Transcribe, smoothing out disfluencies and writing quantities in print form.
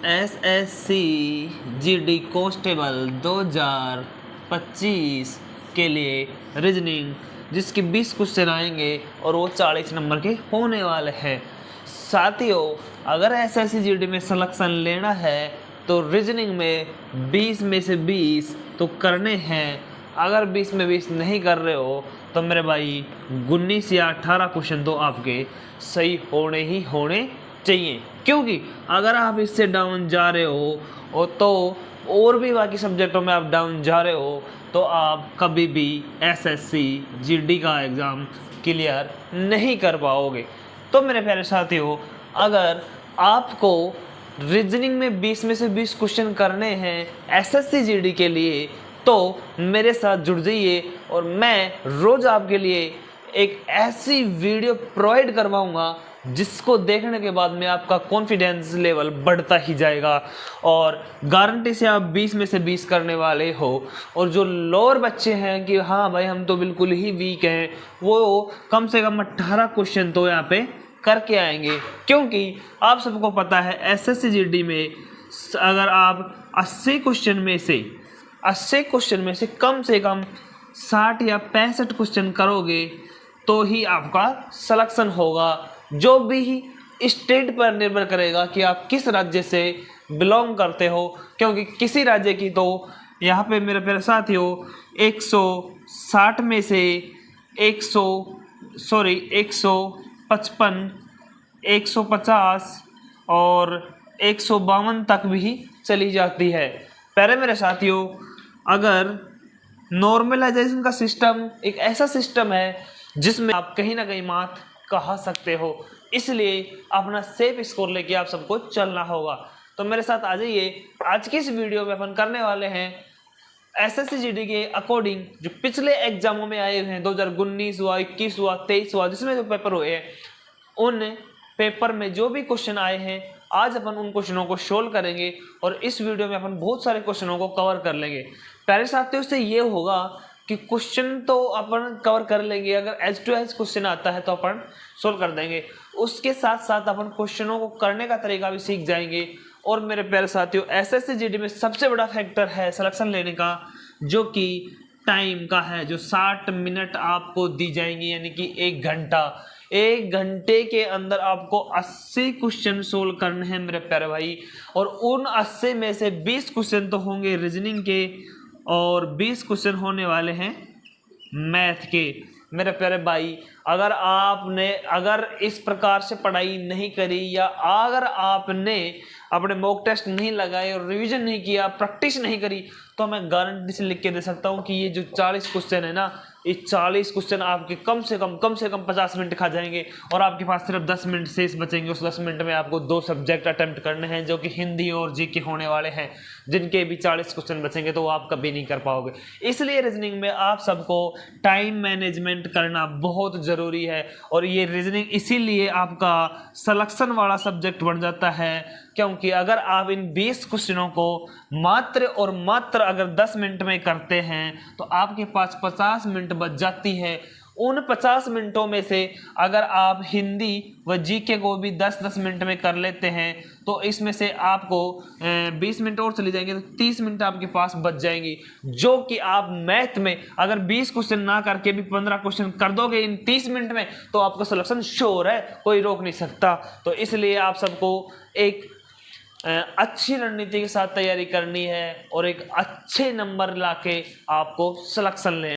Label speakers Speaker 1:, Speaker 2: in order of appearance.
Speaker 1: SSC GD constable 2025 के लिए reasoning जिसके 20 क्वेश्चन आएंगे और वो 40 नंबर के होने वाले हैं। साथियों, अगर एसएससी जीडी में सिलेक्शन लेना है तो रीजनिंग में 20 में से 20 तो करने हैं। अगर 20 में 20 नहीं कर रहे हो तो मेरे भाई 19 या 18 क्वेश्चन तो आपके सही होने ही होने चाहिए, क्योंकि अगर आप इससे डाउन जा रहे हो तो और भी बाकी सब्जेक्टों में आप डाउन जा रहे हो तो आप कभी भी एसएससी जीडी का एग्ज़ाम क्लियर नहीं कर पाओगे। तो मेरे प्यारे साथियों, अगर आपको रीजनिंग में 20 में से 20 क्वेश्चन करने हैं एसएससी जीडी के लिए तो मेरे साथ जुड़ जाइए और मैं रोज़ आपके लिए एक ऐसी वीडियो प्रोवाइड करवाऊंगा जिसको देखने के बाद में आपका कॉन्फिडेंस लेवल बढ़ता ही जाएगा और गारंटी से आप 20 में से 20 करने वाले हो। और जो लोअर बच्चे हैं कि हाँ भाई हम तो बिल्कुल ही वीक हैं, वो कम से कम 18 क्वेश्चन तो यहाँ पे करके आएंगे, क्योंकि आप सबको पता है एसएससी जीडी में अगर आप 80 क्वेश्चन में से कम 60 या 65 क्वेश्चन करोगे तो ही आपका सिलेक्शन होगा। जो भी स्टेट पर निर्भर करेगा कि आप किस राज्य से बिलोंग करते हो, क्योंकि किसी राज्य की तो यहाँ पे मेरे प्यारे साथियों 160 में से 155, 150 और 152 तक भी चली जाती है। प्यारे मेरे साथियों, अगर नॉर्मलाइजेशन का सिस्टम एक ऐसा सिस्टम है जिसमें आप कहीं ना कहीं मात कहा सकते हो, इसलिए अपना सेफ स्कोर लेके आप सबको चलना होगा। तो मेरे साथ आ जाइए। आज की इस वीडियो में अपन करने वाले हैं एसएससी जीडी के अकॉर्डिंग जो पिछले एग्जामों में आए हुए हैं, 2019 हुआ, 21 हुआ, 23 हुआ, जिसमें जो पेपर हुए हैं उन पेपर में जो भी क्वेश्चन आए हैं आज अपन उन क्वेश्चनों को सोल्व करेंगे और इस वीडियो में अपन बहुत सारे क्वेश्चनों को कवर कर लेंगे। प्यारे साथियों, उससे ये होगा कि क्वेश्चन तो अपन कवर कर लेंगे, अगर एज टू एज क्वेश्चन आता है तो अपन सोल्व कर देंगे। उसके साथ साथ अपन क्वेश्चनों को करने का तरीका भी सीख जाएंगे। और मेरे प्यारे साथियों, एसएससी जीडी में सबसे बड़ा फैक्टर है सिलेक्शन लेने का, जो कि टाइम का है, जो 60 मिनट आपको दी जाएंगी, यानी कि 1 घंटा। 1 घंटे के अंदर आपको 80 क्वेश्चन सोल्व करने हैं मेरे प्यारे भाई, और उन 80 में से 20 क्वेश्चन तो होंगे रीजनिंग के और 20 क्वेश्चन होने वाले हैं मैथ के। मेरे प्यारे भाई, अगर इस प्रकार से पढ़ाई नहीं करी या अगर आपने अपने मॉक टेस्ट नहीं लगाए और रिवीजन नहीं किया, प्रैक्टिस नहीं करी, तो मैं गारंटी से लिख के दे सकता हूँ कि ये जो 40 क्वेश्चन है ना, ये 40 क्वेश्चन आपके कम से कम 50 मिनट खा जाएंगे और आपके पास सिर्फ 10 मिनट शेष बचेंगे। उस 10 मिनट में आपको 2 सब्जेक्ट अटेम्प्ट करने हैं, जो कि हिंदी और जीके होने वाले हैं, जिनके भी 40 क्वेश्चन बचेंगे तो वो आप कभी नहीं कर पाओगे। इसलिए रीजनिंग में आप सबको टाइम मैनेजमेंट करना बहुत ज़रूरी है और ये रीजनिंग इसीलिए आपका सिलेक्शन वाला सब्जेक्ट बन जाता है, क्योंकि अगर आप इन 20 क्वेश्चनों को मात्र और मात्र अगर 10 मिनट में करते हैं तो आपके पास 50 मिनट बच जाती है। उन 50 मिनटों में से अगर आप हिंदी व जीके को भी 10-10 मिनट में कर लेते हैं तो इसमें से आपको 20 मिनट और चली जाएंगे तो 30 मिनट आपके पास बच जाएंगी, जो कि आप मैथ में अगर 20 क्वेश्चन ना करके भी 15 क्वेश्चन कर दोगे इन 30 मिनट में तो आपका सिलेक्शन श्योर है, कोई रोक नहीं सकता। तो इसलिए आप सबको एक अच्छी रणनीति के साथ तैयारी करनी है और एक अच्छे नंबर लाके आपको सिलेक्शन लेना